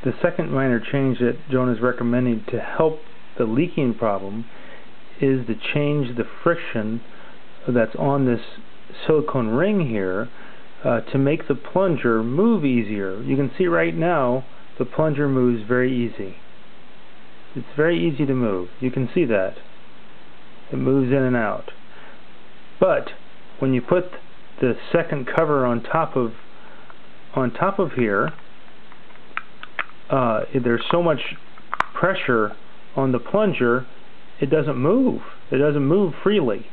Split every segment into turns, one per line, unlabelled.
The second minor change that Jonah is recommending to help the leaking problem is to change the friction that's on this silicone ring here to make the plunger move easier. You can see right now the plunger moves very easy. It's very easy to move. You can see that. It moves in and out. But when you put the second cover on top of here, there's so much pressure on the plunger, it doesn't move. It doesn't move freely.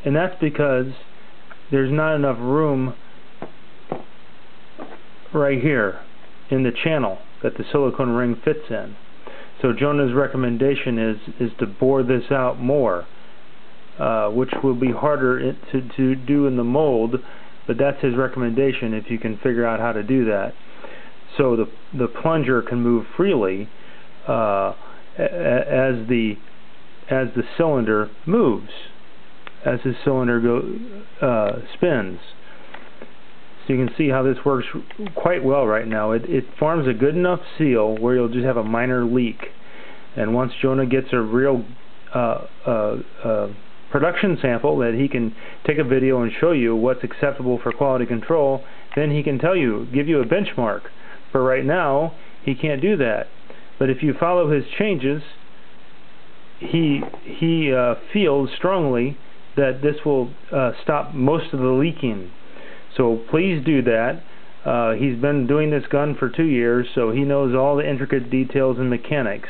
And that's because there's not enough room right here in the channel that the silicone ring fits in. So Jonah's recommendation is to bore this out more, which will be harder to do in the mold, but that's his recommendation if you can figure out how to do that. So the plunger can move freely as the cylinder moves, as the cylinder spins. So you can see how this works quite well right now. It forms a good enough seal where you'll just have a minor leak. And once Jonah gets a real production sample that he can take a video and show you what's acceptable for quality control, then he can give you a benchmark. But right now, he can't do that. But if you follow his changes, he feels strongly that this will stop most of the leaking. So please do that. He's been doing this gun for 2 years, so he knows all the intricate details and mechanics.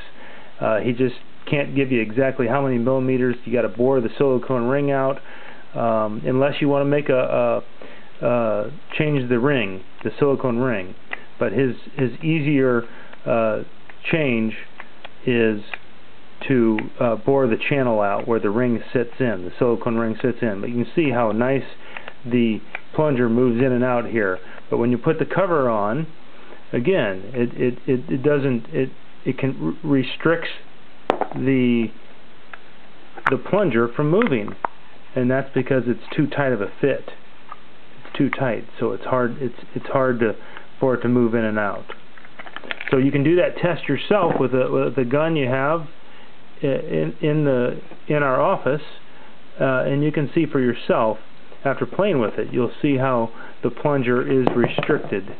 He just can't give you exactly how many millimeters. You got to bore the silicone ring out, unless you want to make change the ring, the silicone ring. But his easier change is to bore the channel out where the ring sits in, the silicone ring sits in. But you can see how nice the plunger moves in and out here. But when you put the cover on, again, it can restricts the plunger from moving, and that's because it's too tight of a fit. It's too tight, so it's hard for it to move in and out. So you can do that test yourself with the gun you have in our office, and you can see for yourself after playing with it. You'll see how the plunger is restricted.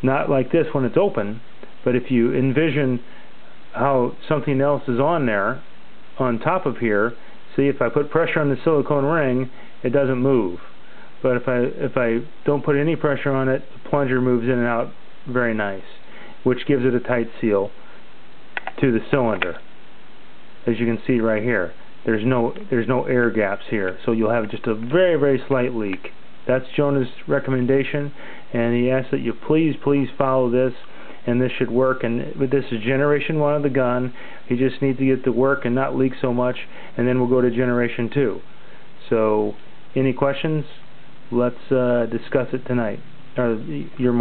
Not like this when it's open, but if you envision how something else is on there, on top of here, see, if I put pressure on the silicone ring, it doesn't move. But if I don't put any pressure on it, the plunger moves in and out very nice, which gives it a tight seal to the cylinder. As you can see right here, there's no air gaps here, so you'll have just a very, very slight leak. That's Jonah's recommendation, and he asks that you please follow this, and this should work. And this is generation 1 of the gun. He just needs to get to work and not leak so much, and then we'll go to generation 2. So any questions? Let's discuss it tonight, or your